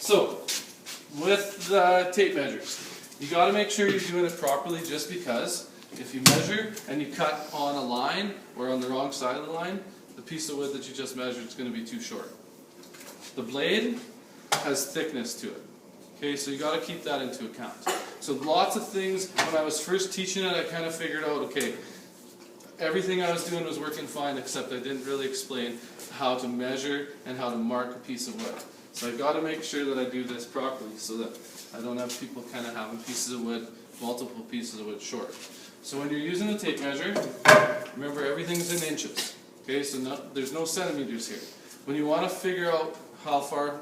So, with the tape measures, you got to make sure you're doing it properly, just because if you measure and you cut on a line or on the wrong side of the line, the piece of wood that you just measured is going to be too short. The blade has thickness to it. Okay, so you got to keep that into account. So lots of things, when I was first teaching it, I kind of figured out, okay, everything I was doing was working fine, except I didn't really explain how to measure and how to mark a piece of wood. So I've got to make sure that I do this properly so that I don't have people kind of having pieces of wood, multiple pieces of wood short. So when you're using the tape measure, remember everything's in inches. Okay, so there's no centimeters here. When you want to figure out how far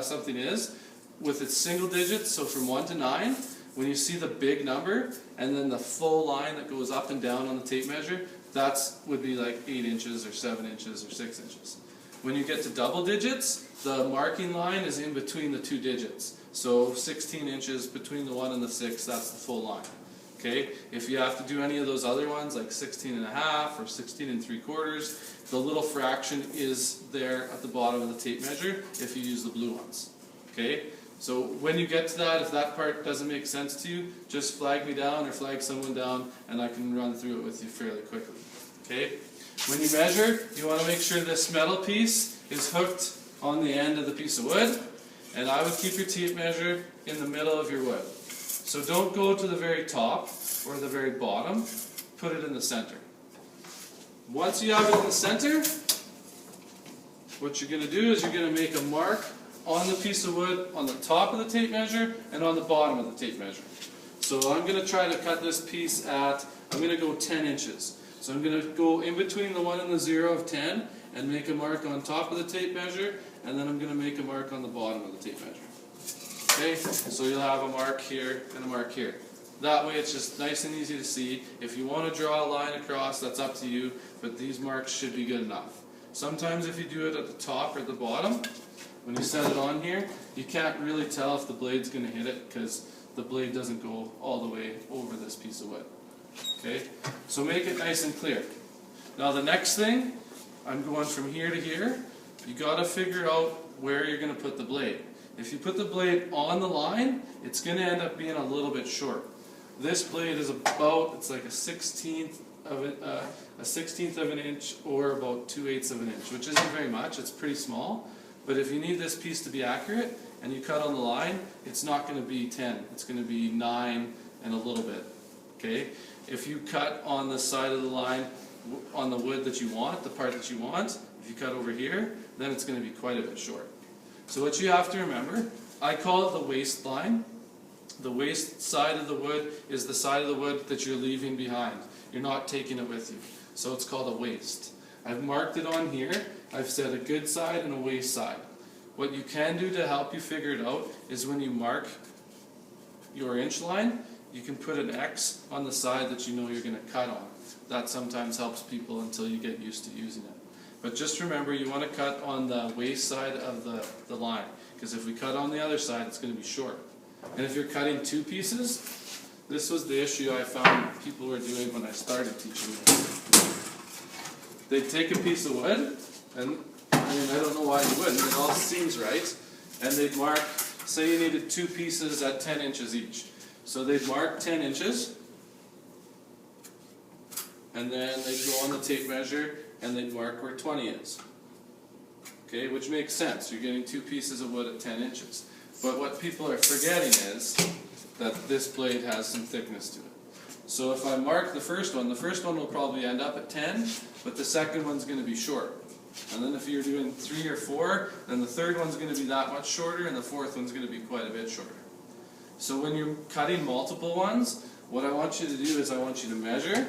something is, with its single digits, so from 1 to 9, when you see the big number and then the full line that goes up and down on the tape measure, that would be like 8 inches or 7 inches or 6 inches. When you get to double digits, the marking line is in between the two digits. So 16 inches between the 1 and the 6, that's the full line. Okay? If you have to do any of those other ones, like 16 and a half or 16 and 3/4, the little fraction is there at the bottom of the tape measure if you use the blue ones. Okay? So when you get to that, if that part doesn't make sense to you, just flag me down or flag someone down and I can run through it with you fairly quickly. Okay? When you measure, you want to make sure this metal piece is hooked on the end of the piece of wood, and I would keep your tape measure in the middle of your wood. So don't go to the very top or the very bottom, put it in the center. Once you have it in the center, what you're going to do is you're going to make a mark on the piece of wood on the top of the tape measure and on the bottom of the tape measure. So I'm going to try to cut this piece at, I'm going to go 10 inches. So I'm going to go in between the 1 and the 0 of 10 and make a mark on top of the tape measure, and then I'm going to make a mark on the bottom of the tape measure. Okay, so you'll have a mark here and a mark here. That way it's just nice and easy to see. If you want to draw a line across, that's up to you, but these marks should be good enough. Sometimes if you do it at the top or the bottom, when you set it on here, you can't really tell if the blade's going to hit it because the blade doesn't go all the way over this piece of wood. Okay, so make it nice and clear. Now the next thing, I'm going from here to here. You got to figure out where you're going to put the blade. If you put the blade on the line, it's going to end up being a little bit short. This blade is about, it's like a 16th of an inch or about 2/8 of an inch, which isn't very much. It's pretty small. But if you need this piece to be accurate and you cut on the line, it's not going to be 10. It's going to be 9 and a little bit. Okay? If you cut on the side of the line on the wood that you want, the part that you want, if you cut over here, then it's going to be quite a bit short. So what you have to remember, I call it the waist line. The waist side of the wood is the side of the wood that you're leaving behind. You're not taking it with you. So it's called a waist. I've marked it on here. I've said a good side and a waist side. What you can do to help you figure it out is when you mark your inch line, you can put an X on the side that you know you're going to cut on. That sometimes helps people until you get used to using it. But just remember, you want to cut on the waist side of the line, because if we cut on the other side, it's going to be short. And if you're cutting two pieces, this was the issue I found people were doing when I started teaching this. They'd take a piece of wood, and I don't know why you wouldn't, it all seems right, and they'd mark, say you needed two pieces at 10 inches each. So they'd mark 10 inches, and then they'd go on the tape measure and they'd mark where 20 is. Okay, which makes sense. You're getting two pieces of wood at 10 inches. But what people are forgetting is that this blade has some thickness to it. So if I mark the first one will probably end up at 10, but the second one's going to be short. And then if you're doing 3 or 4, then the third one's going to be that much shorter, and the fourth one's going to be quite a bit shorter. So when you're cutting multiple ones, what I want you to do is I want you to measure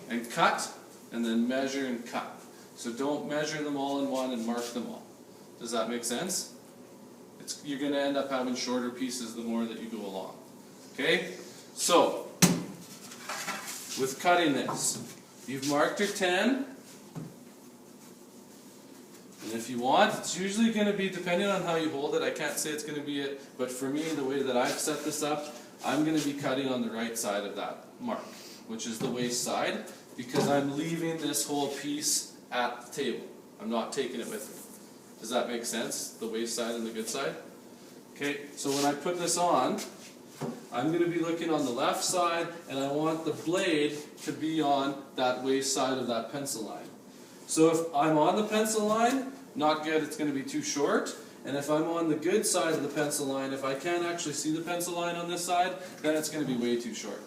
and cut, and then measure and cut. So don't measure them all in one and mark them all. Does that make sense? You're going to end up having shorter pieces the more that you go along. Okay? So, with cutting this, you've marked your 10, and if you want, it's usually going to be, depending on how you hold it, I can't say it's going to be it, but for me, the way that I've set this up, I'm going to be cutting on the right side of that mark, which is the waist side, because I'm leaving this whole piece at the table. I'm not taking it with me. Does that make sense? The waist side and the good side? Okay, so when I put this on, I'm going to be looking on the left side, and I want the blade to be on that waist side of that pencil line. So if I'm on the pencil line, not good, it's going to be too short. And if I'm on the good side of the pencil line, if I can't actually see the pencil line on this side, then it's going to be way too short.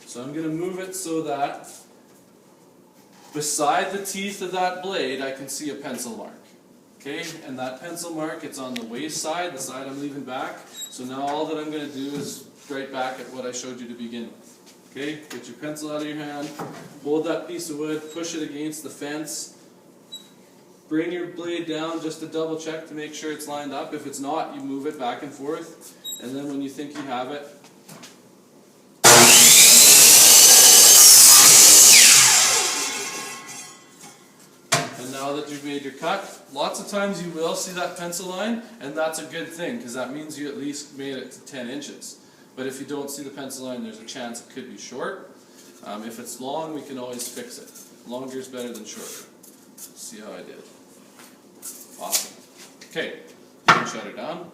So I'm going to move it so that beside the teeth of that blade, I can see a pencil mark. Okay, and that pencil mark, it's on the waist side, the side I'm leaving back. So now all that I'm going to do is right back at what I showed you to begin with. Okay, get your pencil out of your hand, hold that piece of wood, push it against the fence. Bring your blade down just to double check to make sure it's lined up. If it's not, you move it back and forth. And then when you think you have it, and now that you've made your cut, lots of times you will see that pencil line, and that's a good thing because that means you at least made it to 10 inches. But if you don't see the pencil line, there's a chance it could be short. If it's long, we can always fix it. Longer is better than shorter. See how I did. Awesome. Okay, you can shut her down.